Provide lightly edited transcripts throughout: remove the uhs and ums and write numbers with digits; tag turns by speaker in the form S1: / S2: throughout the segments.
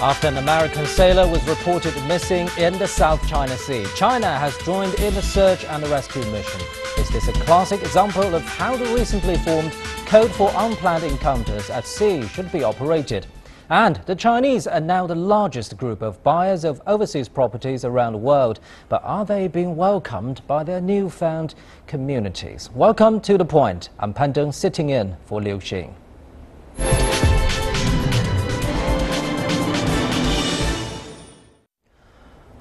S1: After an American sailor was reported missing in the South China Sea, China has joined in the search and rescue mission. Is this a classic example of how the recently formed Code for Unplanned Encounters at Sea should be operated? And the Chinese are now the largest group of buyers of overseas properties around the world. But are they being welcomed by their newfound communities? Welcome to The Point. I'm Pan Deng, sitting in for Liu Xing.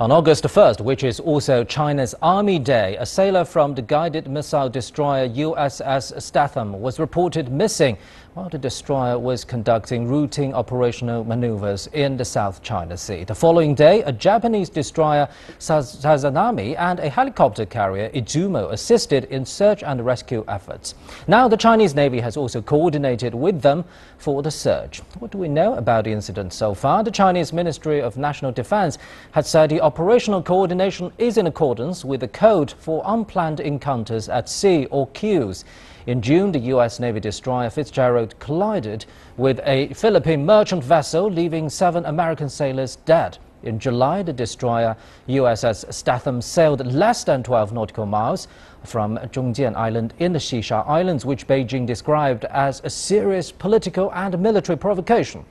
S1: On August 1st, which is also China's Army Day, a sailor from the guided missile destroyer USS Statham was reported missing while the destroyer was conducting routine operational maneuvers in the South China Sea. The following day, a Japanese destroyer Sazanami and a helicopter carrier Izumo assisted in search and rescue efforts. Now the Chinese Navy has also coordinated with them for the search. What do we know about the incident so far? The Chinese Ministry of National Defense had said the operational coordination is in accordance with the Code for Unplanned Encounters at Sea, or CUES. In June, the U.S. Navy destroyer Fitzgerald collided with a Philippine merchant vessel, leaving 7 American sailors dead. In July, the destroyer USS Statham sailed less than 12 nautical miles from Huangyan Island in the Shisha Islands, which Beijing described as a serious political and military provocation.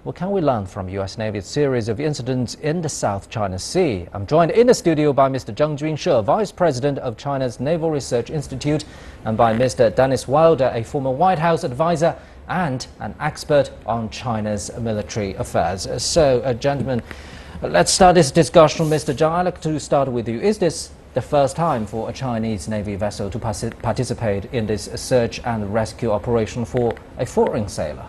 S1: What can we learn from U.S. Navy's series of incidents in the South China Sea? I'm joined in the studio by Mr. Zhang Junshe, Vice President of China's Naval Research Institute, and by Mr. Dennis Wilder, a former White House advisor and an expert on China's military affairs. So, gentlemen, let's start this discussion. Mr. Zhang, I'd like to start with you. Is this the first time for a Chinese Navy vessel to participate in this search and rescue operation for a foreign sailor?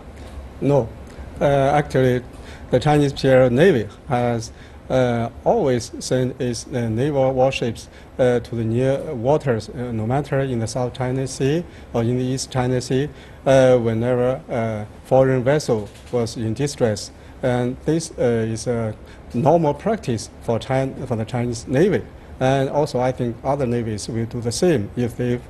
S2: No. Actually, the Chinese Imperial Navy has always sent its naval warships to the near waters, no matter in the South China Sea or in the East China Sea, whenever a foreign vessel was in distress. And this is a normal practice for the Chinese Navy. And also, I think other navies will do the same if they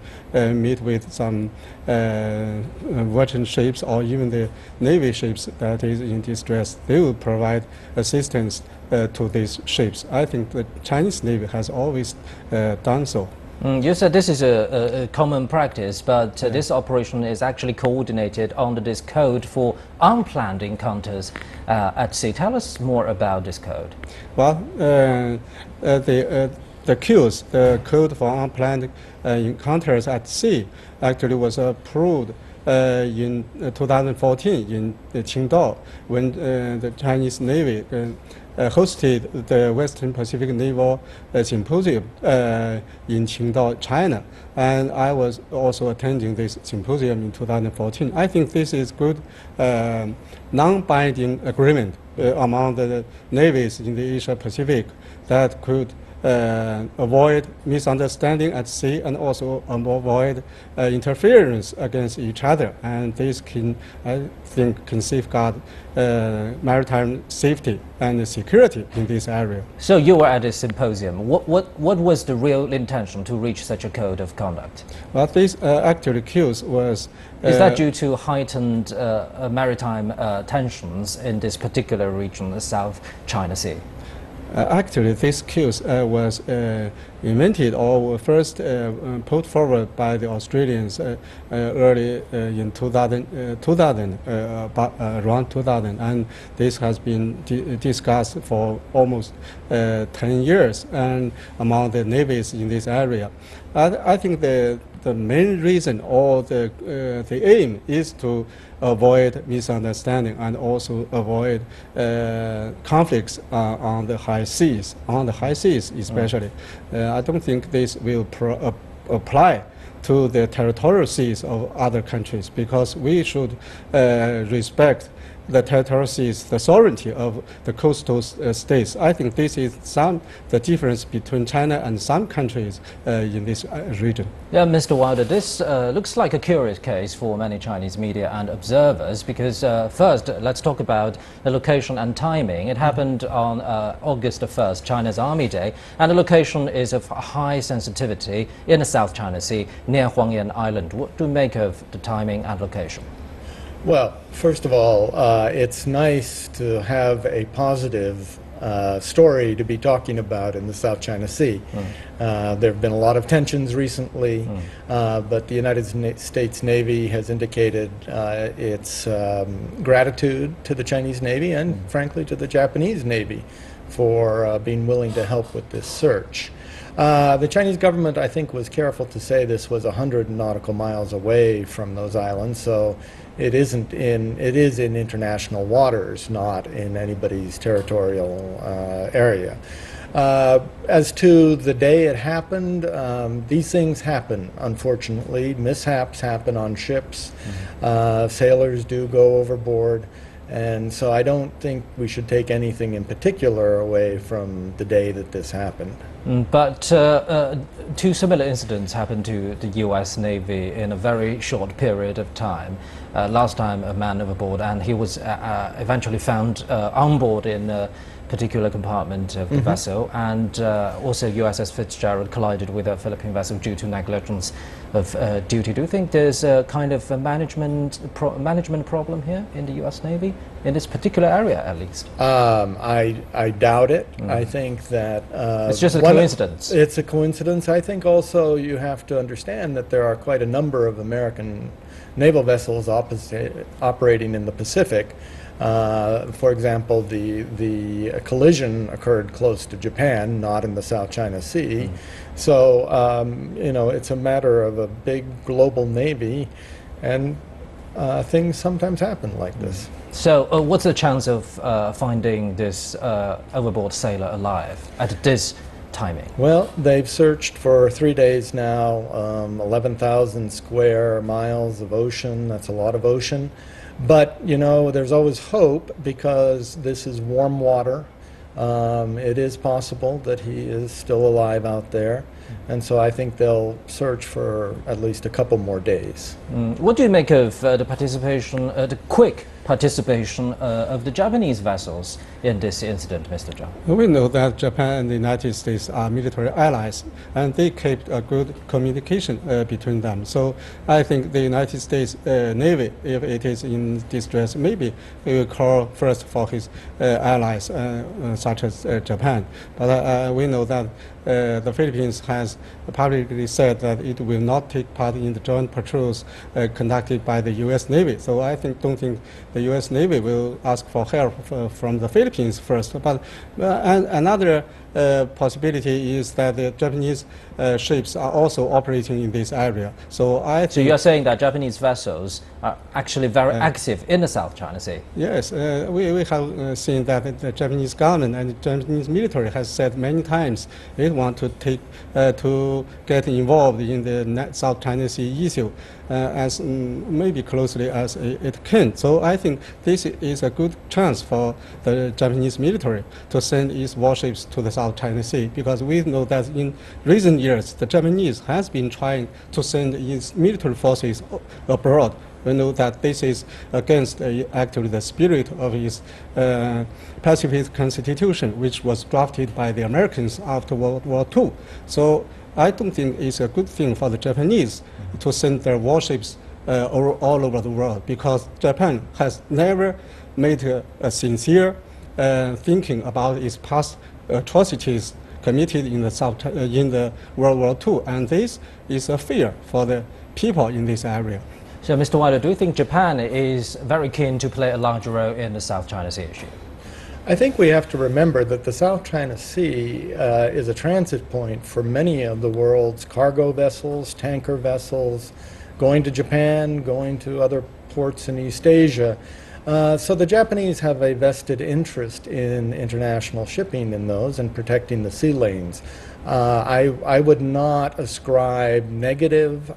S2: meet with some merchant ships or even the navy ships that is in distress. They will provide assistance to these ships. I think the Chinese Navy has always done so.
S1: You said this is a common practice, but this operation is actually coordinated under this Code for Unplanned Encounters at Sea. Tell us more about this code.
S2: Well, the CUES, the Code for Unplanned Encounters at Sea, actually was approved in 2014 in Qingdao when the Chinese Navy hosted the Western Pacific Naval Symposium in Qingdao, China. And I was also attending this symposium in 2014. I think this is good non-binding agreement among the navies in the Asia Pacific that could avoid misunderstanding at sea and also avoid interference against each other. And this can, I think, can safeguard maritime safety and security in this area.
S1: So you were at a symposium. What was the real intention to reach such a code of conduct?
S2: Well, this actually CUES was...
S1: Is that due to heightened maritime tensions in this particular region, the South China Sea?
S2: Actually, this CUES was invented or first put forward by the Australians early in 2000, around 2000, and this has been discussed for almost 10 years and among the navies in this area. I think the main reason or the aim is to avoid misunderstanding and also avoid conflicts on the high seas, especially. I don't think this will apply to the territorial seas of other countries, because we should respect the territorial seas, the sovereignty of the coastal states. I think this is the difference between China and some countries in this region.
S1: Yeah, Mr. Wilder, this looks like a curious case for many Chinese media and observers, because first, let's talk about the location and timing. It happened on August 1st, China's Army Day, and the location is of high sensitivity in the South China Sea near Huangyan Island. What do you make of the timing and location?
S3: Well, first of all, it's nice to have a positive story to be talking about in the South China Sea. There have been a lot of tensions recently, but the United States Navy has indicated its gratitude to the Chinese Navy and, frankly, to the Japanese Navy for being willing to help with this search. The Chinese government, I think, was careful to say this was 100 nautical miles away from those islands, so it is in international waters, not in anybody's territorial area. As to the day it happened, these things happen, unfortunately. Mishaps happen on ships. Sailors do go overboard. And so I don't think we should take anything in particular away from the day that this happened.
S1: But two similar incidents happened to the U.S. Navy in a very short period of time. Last time a man overboard, and he was eventually found on board in a particular compartment of the vessel, and also USS Fitzgerald collided with a Philippine vessel due to negligence of duty. Do you think there's a kind of a management problem here in the U.S. Navy, in this particular area at least?
S3: I doubt it. I think that
S1: it's just a coincidence.
S3: It's a coincidence. I think also you have to understand that there are quite a number of American naval vessels operating in the Pacific. For example, the collision occurred close to Japan, not in the South China Sea. So, you know, it's a matter of a big global navy, and things sometimes happen like this.
S1: So, what's the chance of finding this overboard sailor alive at this timing?
S3: Well, they've searched for 3 days now, 11,000 square miles of ocean. That's a lot of ocean. But, you know, there's always hope because this is warm water. It is possible that he is still alive out there. And so I think they'll search for at least a couple more days.
S1: What do you make of the participation, the quick participation of the Japanese vessels in this incident, Mr. Zhang?
S2: We know that Japan and the United States are military allies, and they kept a good communication between them. So I think the United States Navy, if it is in distress, maybe it will call first for his allies, such as Japan. But we know that the Philippines has publicly said that it will not take part in the joint patrols conducted by the U.S. Navy. So I don't think the U.S. Navy will ask for help from the Philippines first. But and another possibility is that the Japanese ships are also operating in this area. So
S1: So you're saying that Japanese vessels are actually very active in the South China Sea?
S2: Yes, we have seen that the Japanese government and the Japanese military has said many times they want to get involved in the South China Sea issue as maybe closely as it can. So I think this is a good chance for the Japanese military to send its warships to the South China Sea, because we know that in recent years the Japanese has been trying to send its military forces abroad. We know that this is against actually the spirit of its pacifist constitution, which was drafted by the Americans after World War II. So I don't think it's a good thing for the Japanese to send their warships all over the world, because Japan has never made a sincere thinking about its past atrocities committed in the World War II, and this is a fear for the people in this area.
S1: So, Mr. Wilder, do you think Japan is very keen to play a larger role in the South China Sea issue?
S3: I think we have to remember that the South China Sea is a transit point for many of the world's cargo vessels, tanker vessels, going to Japan, going to other ports in East Asia. So the Japanese have a vested interest in international shipping in those and protecting the sea lanes. I would not ascribe negative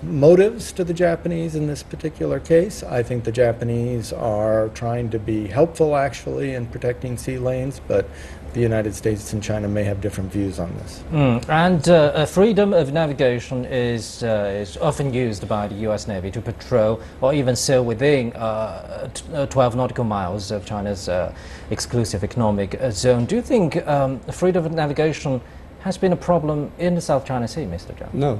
S3: motives to the Japanese in this particular case. I think the Japanese are trying to be helpful actually in protecting sea lanes, but the United States and China may have different views on this.
S1: And freedom of navigation is often used by the U.S. Navy to patrol or even sail within 12 nautical miles of China's exclusive economic zone. Do you think freedom of navigation has been a problem in the South China Sea, Mr. Zhang?
S2: No,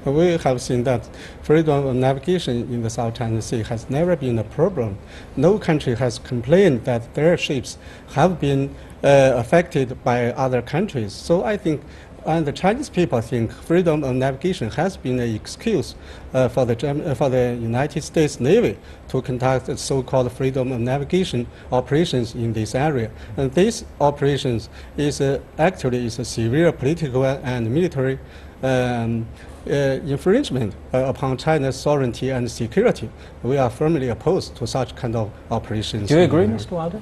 S2: we have seen that freedom of navigation in the South China Sea has never been a problem. No country has complained that their ships have been affected by other countries. So I think, and the Chinese people think freedom of navigation has been an excuse for the United States Navy to conduct so-called freedom of navigation operations in this area. And these operations is actually a severe political and military infringement upon China's sovereignty and security. We are firmly opposed to such kind of operations.
S1: Do you agree, Mr. Wilder?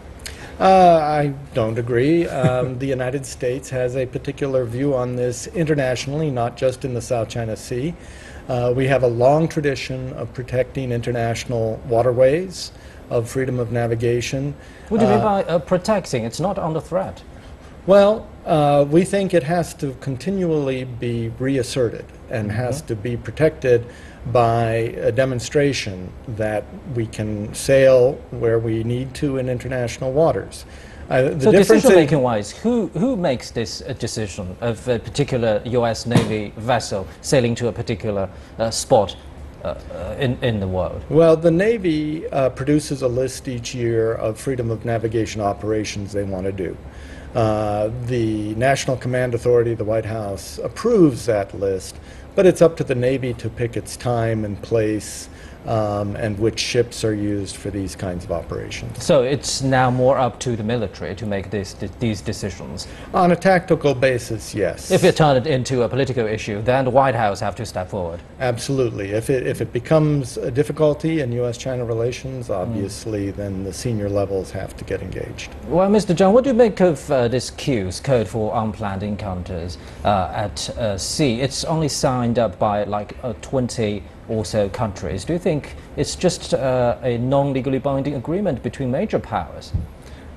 S3: I don't agree. The United States has a particular view on this internationally, not just in the South China Sea. We have a long tradition of protecting international waterways, of freedom of navigation.
S1: What do you mean by protecting? It's not under threat.
S3: Well, we think it has to continually be reasserted and has to be protected by a demonstration that we can sail where we need to in international waters.
S1: So decision-making wise, who makes this decision of a particular U.S. Navy vessel sailing to a particular spot in the world?
S3: Well, the Navy produces a list each year of freedom of navigation operations they want to do. The National Command Authority, the White House, approves that list, but it's up to the Navy to pick its time and place and which ships are used for these kinds of operations.
S1: So it's now more up to the military to make these decisions?
S3: On a tactical basis, yes.
S1: If it turned into a political issue, then the White House have to step forward?
S3: Absolutely. If it becomes a difficulty in U.S.-China relations, obviously, then the senior levels have to get engaged.
S1: Well, Mr. Zhang, what do you make of this CUES, Code for Unplanned Encounters at Sea? It's only signed up by like 20 or so countries. Do you think it's just a non-legally binding agreement between major powers?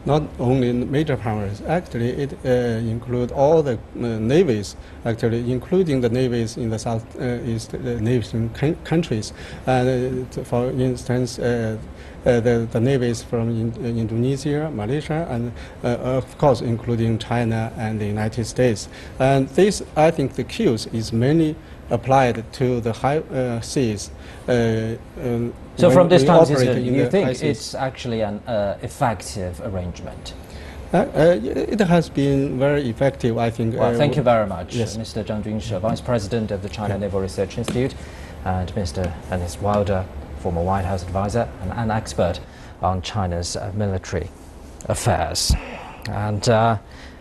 S2: Not only major powers, actually it includes all the navies, actually including the navies in the Southeast Asian countries. For instance, the navies from Indonesia, Malaysia, and of course including China and the United States. And this, I think the CUES is mainly applied to the high seas.
S1: So from this time, you think it's actually an effective arrangement?
S2: It has been very effective, I think.
S1: Well, thank you very much,
S2: yes.
S1: Mr. Zhang Junshe, Vice President of the China Naval Research Institute, and Mr. Dennis Wilder, former White House advisor and an expert on China's military affairs. And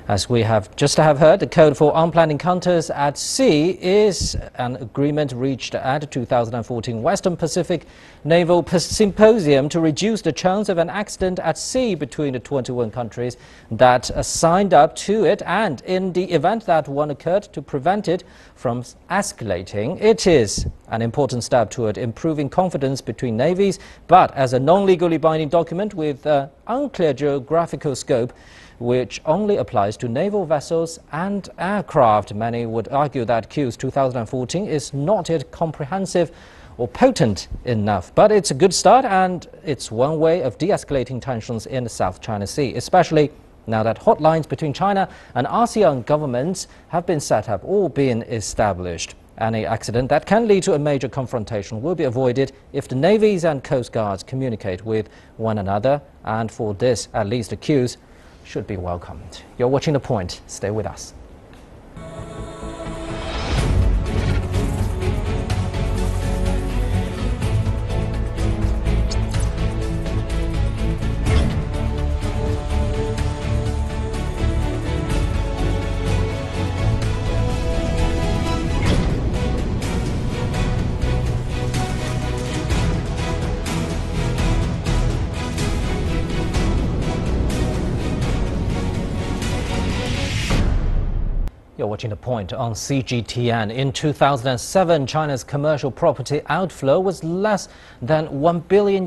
S1: as we have just heard, the Code for Unplanned Encounters at Sea is an agreement reached at the 2014 Western Pacific Naval Symposium to reduce the chance of an accident at sea between the 21 countries that signed up to it, and in the event that one occurred, to prevent it from escalating. It is an important step toward improving confidence between navies, but as a non-legally binding document with unclear geographical scope, which only applies to naval vessels and aircraft. Many would argue that CUES 2014 is not yet comprehensive or potent enough. But it's a good start, and it's one way of de-escalating tensions in the South China Sea, especially now that hotlines between China and ASEAN governments have been set up or been established. Any accident that can lead to a major confrontation will be avoided if the navies and coast guards communicate with one another, and for this, at least the CUES should be welcomed. You're watching The Point. Stay with us. You're watching The Point on CGTN. In 2007, China's commercial property outflow was less than $1 billion,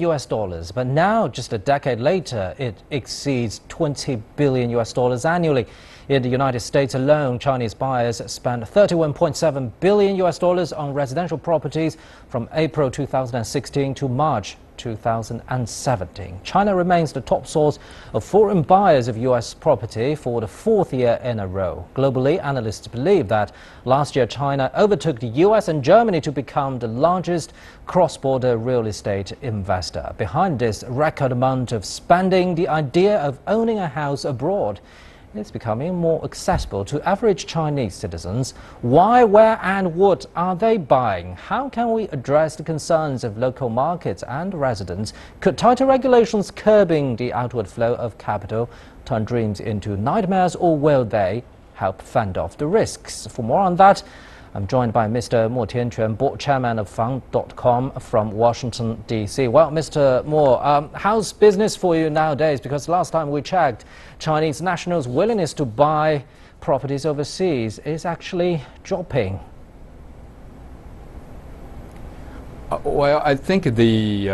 S1: but now, just a decade later, it exceeds $20 billion annually. In the United States alone, Chinese buyers spent $31.7 billion on residential properties from April 2016 to March 2017. China remains the top source of foreign buyers of U.S. property for the fourth year in a row. Globally, analysts believe that last year China overtook the U.S. and Germany to become the largest cross-border real estate investor. Behind this record amount of spending, the idea of owning a house abroad is becoming more accessible to average Chinese citizens. Why, where and what are they buying? How can we address the concerns of local markets and residents? Could tighter regulations curbing the outward flow of capital turn dreams into nightmares, or will they help fend off the risks? For more on that, I'm joined by Mr. Mo Tianquan, board chairman of Fund.com from Washington, D.C. Well, Mr. Mo, how's business for you nowadays? Because last time we checked, Chinese nationals' willingness to buy properties overseas is actually dropping.
S4: Well, I think the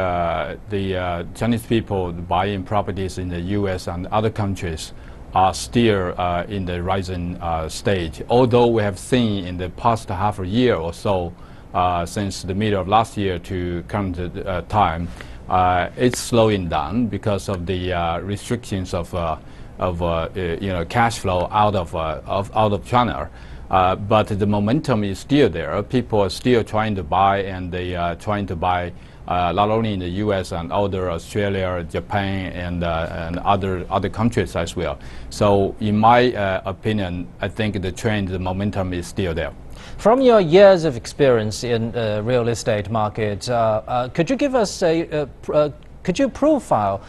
S4: Chinese people buying properties in the U.S. and other countries are still in the rising stage. Although we have seen in the past half a year or so, since the middle of last year to current time, it's slowing down because of the restrictions of cash flow out of China. But the momentum is still there. People are still trying to buy, and they are trying to buy not only in the U.S. and other Australia, Japan, and other countries as well. So, in my opinion, I think the trend, the momentum is still there.
S1: From your years of experience in the real estate market, could you give us could you profile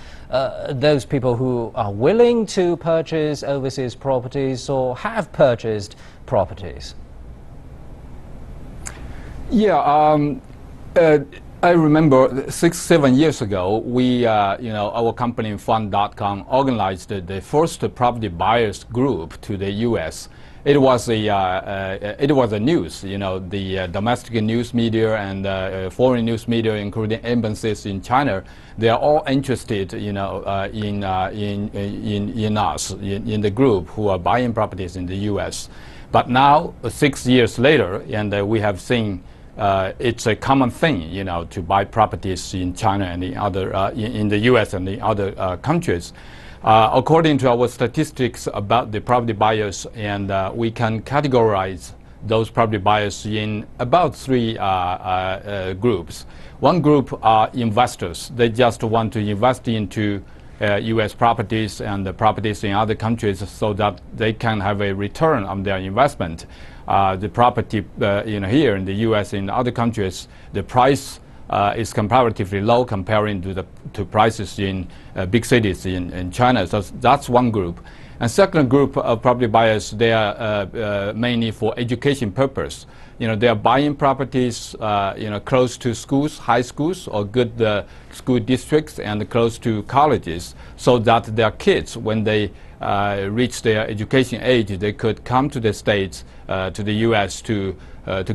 S1: those people who are willing to purchase overseas properties or have purchased properties?
S4: Yeah. I remember 6-7 years ago, we, our company Fund.com organized the first property buyers group to the U.S. It was a news, the domestic news media and foreign news media, including embassies in China. They are all interested, in us, in the group who are buying properties in the U.S. But now, 6 years later, and we have seen. It's a common thing, to buy properties in China and in the U.S. and the other countries. According to our statistics about the property buyers, and we can categorize those property buyers in about three groups. One group are investors. They just want to invest into U.S. properties and the properties in other countries so that they can have a return on their investment. The property here in the U.S. and other countries, the price is comparatively low comparing to prices in big cities in China. So that's one group. And second group of property buyers, they are mainly for education purpose. They are buying properties close to schools, high schools, or good school districts, and close to colleges, so that their kids, when they reach their education age, they could come to the States, to the U.S. to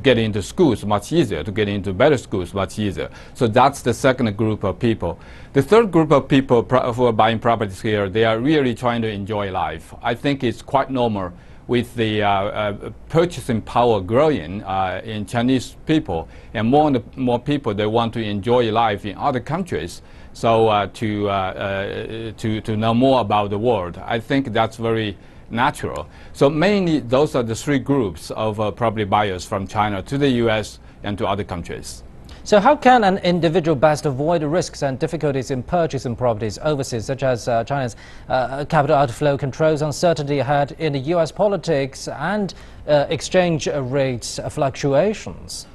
S4: get into schools much easier, to get into better schools much easier. So that's the second group of people. The third group of people who are buying properties here, they are really trying to enjoy life. I think it's quite normal with the purchasing power growing in Chinese people, and more and more people, they want to enjoy life in other countries. So to know more about the world, I think that's very natural. So mainly those are the three groups of property buyers from China to the U.S. and to other countries.
S1: So how can an individual best avoid risks and difficulties in purchasing properties overseas, such as China's capital outflow controls, uncertainty ahead in the U.S. politics, and exchange rates fluctuations?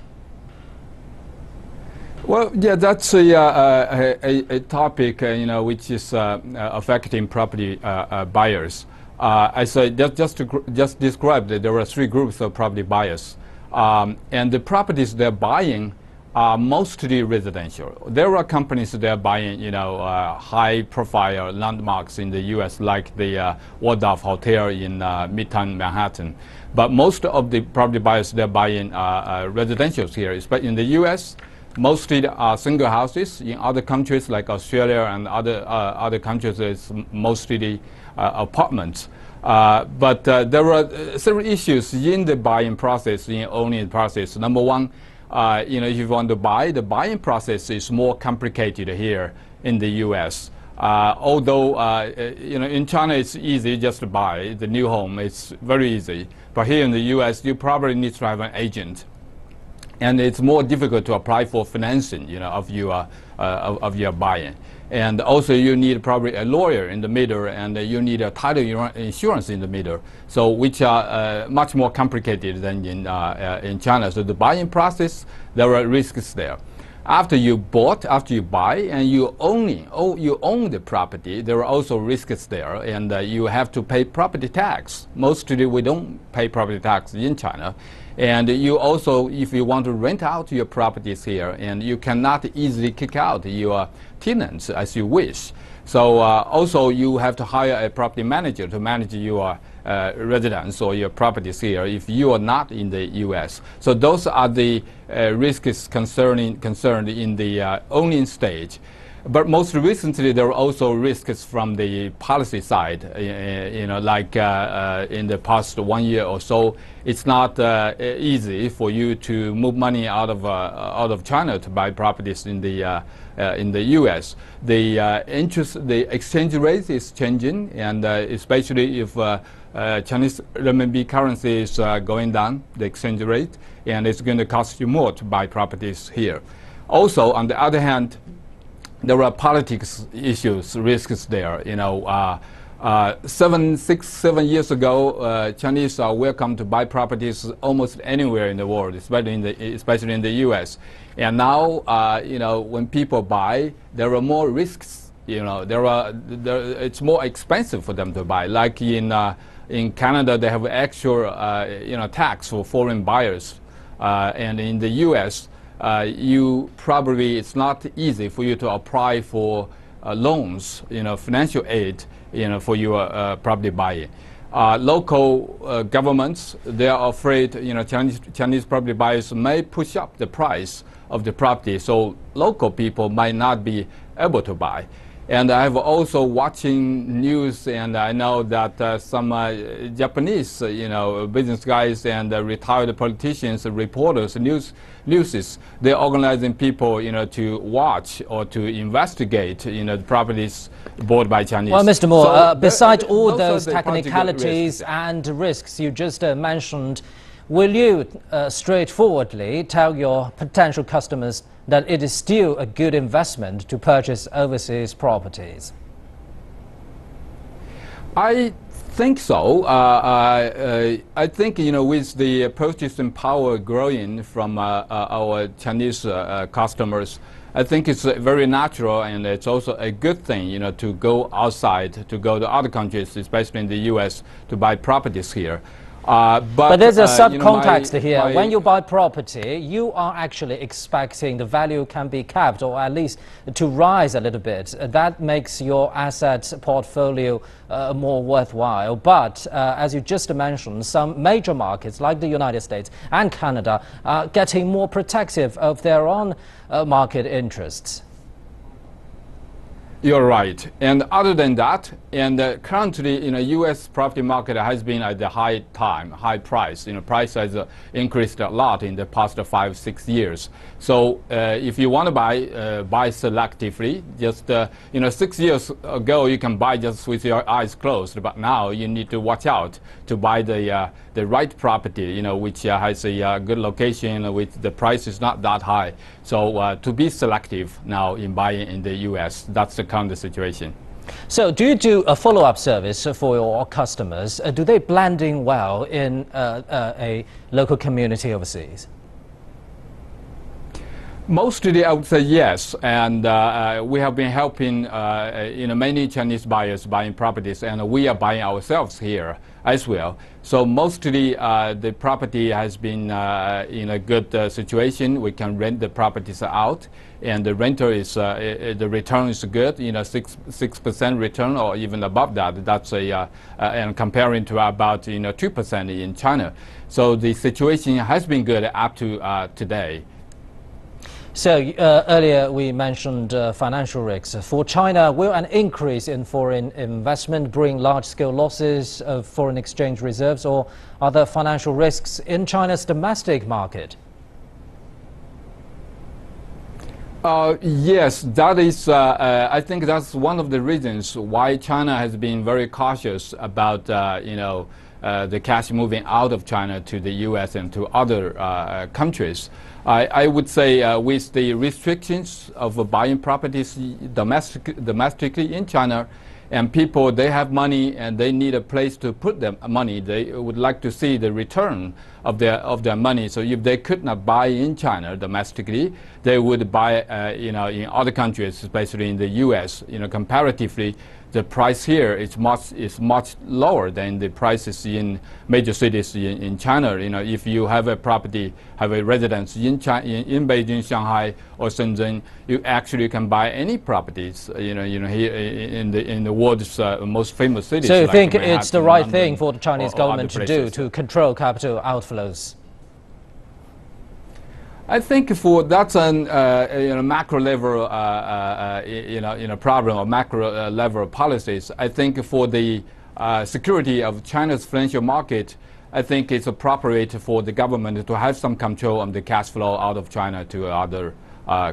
S4: Well, yeah, that's a topic which is affecting property buyers. As I just described, there are three groups of property buyers, and the properties they're buying are mostly residential. There are companies that are buying, high-profile landmarks in the U.S., like the Waldorf Hotel in Midtown Manhattan. But most of the property buyers they're buying residentials here, but in the U.S. mostly are single houses. In other countries like Australia and other countries, it's mostly apartments. But there are several issues in the buying process, in owning process. Number one, if you want to buy, the buying process is more complicated here in the U.S. Although, in China it's easy just to buy the new home. It's very easy. But here in the U.S., you probably need to have an agent. And it's more difficult to apply for financing, of your buying. And also you need probably a lawyer in the middle, and you need a title insurance in the middle. So which are much more complicated than in China. So the buying process, there are risks there. After you buy and you own the property, there are also risks there, and you have to pay property tax. Mostly we don't pay property tax in China. And you also, if you want to rent out your properties here, and you cannot easily kick out your tenants as you wish. So also you have to hire a property manager to manage your residence or your properties here if you are not in the U.S. So those are the risks concerned in the owning stage. But most recently, there are also risks from the policy side. Like in the past 1 year or so, it's not easy for you to move money out of China to buy properties in the U.S. The exchange rate is changing, and especially if Chinese renminbi currency is going down, the exchange rate, and it's going to cost you more to buy properties here. Also, on the other hand, there are politics issues, risks there. 7 years ago, Chinese are welcome to buy properties almost anywhere in the world, especially in the U.S. And now, when people buy, there are more risks. It's more expensive for them to buy. Like in Canada, they have actual tax for foreign buyers, and in the U.S. It's not easy for you to apply for loans, financial aid, for your property buying. Local governments, they are afraid, Chinese property buyers may push up the price of the property, so local people might not be able to buy. And I've also watching news, and I know that some Japanese, business guys and retired politicians, reporters, newses, they're organizing people, to watch or to investigate, the properties bought by Chinese.
S1: Well, Mr. Moore,
S4: So
S1: besides all those
S4: the
S1: technicalities and risks you just mentioned, will you straightforwardly tell your potential customers that it is still a good investment to purchase overseas properties?
S4: I think so. I think, with the purchasing power growing from our Chinese customers, I think it's very natural, and it's also a good thing, to go outside, to go to other countries, especially in the U.S., to buy properties here. But
S1: there's a subcontext here. When you buy property, you are actually expecting the value can be capped, or at least to rise a little bit. That makes your asset portfolio more worthwhile. But as you just mentioned, some major markets like the United States and Canada are getting more protective of their own market interests.
S4: You're right. And other than that, and currently, U.S. property market has been at the high price. Price has increased a lot in the past 5-6 years. So if you want to buy selectively. Just 6 years ago, you can buy just with your eyes closed. But now you need to watch out to buy the right property, which has a good location, which the price is not that high. So to be selective now in buying in the U.S., that's the kind of situation.
S1: So do you do a follow-up service for your customers? Do they blend in well in a local community overseas?
S4: Mostly, I would say yes, and we have been helping many Chinese buyers buying properties, and we are buying ourselves here as well. So mostly the property has been in a good situation. We can rent the properties out, and the renter is the return is good. 6% return or even above that. That's and comparing to about 2% in China. So the situation has been good up to today.
S1: So earlier we mentioned financial risks. For China, will an increase in foreign investment bring large-scale losses of foreign exchange reserves, or other financial risks in China's domestic market?
S4: Yes, that is. I think that's one of the reasons why China has been very cautious about, the cash moving out of China to the U.S. and to other countries. I would say with the restrictions of buying properties domestically in China, and people, they have money and they need a place to put their money. They would like to see the return of their money. So if they could not buy in China domestically, they would buy in other countries, especially in the U.S. Comparatively, the price here is much lower than the prices in major cities in China. If you have a property, have a residence in Beijing, Shanghai, or Shenzhen, you actually can buy any properties. Here in the world's most famous cities.
S1: So you
S4: like
S1: think
S4: Manhattan,
S1: it's the right
S4: London,
S1: thing for the Chinese government to do to control capital outflows?
S4: I think that's an macro level problem or macro level policies. I think for the security of China's financial market, I think it's appropriate for the government to have some control on the cash flow out of China to other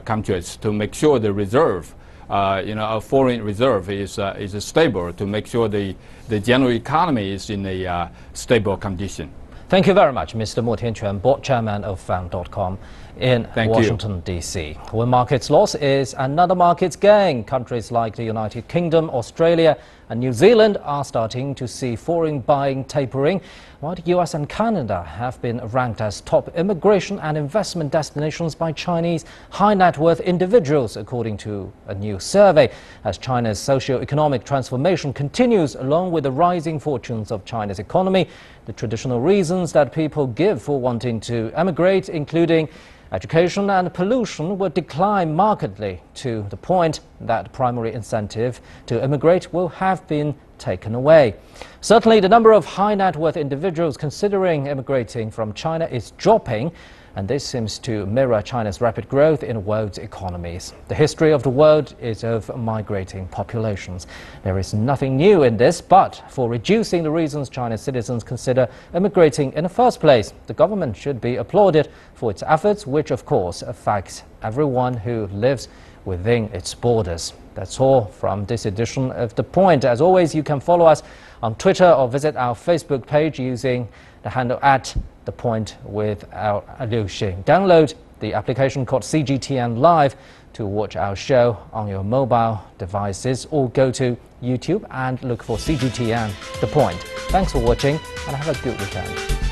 S4: countries to make sure the reserve, a foreign reserve is stable, to make sure the general economy is in a stable condition.
S1: Thank you very much, Mr. Mo Tianquan, board chairman of Fang.com in Washington, D.C. One market's loss is another market's gain. Countries like the United Kingdom, Australia and New Zealand are starting to see foreign buying tapering, while the US and Canada have been ranked as top immigration and investment destinations by Chinese high net worth individuals, according to a new survey. As China's socio-economic transformation continues, along with the rising fortunes of China's economy, the traditional reasons that people give for wanting to emigrate, including education and pollution, will decline markedly, to the point that primary incentive to immigrate will have been taken away. Certainly, the number of high net worth individuals considering immigrating from China is dropping, and this seems to mirror China's rapid growth in world economies. The history of the world is of migrating populations. There is nothing new in this, but for reducing the reasons China's citizens consider immigrating in the first place, the government should be applauded for its efforts, which of course affects everyone who lives within its borders. That's all from this edition of The Point. As always, you can follow us on Twitter or visit our Facebook page using the handle @ThePoint with our Liu Xing. Download the application called CGTN Live to watch our show on your mobile devices, or go to YouTube and look for CGTN The Point. Thanks for watching and have a good weekend.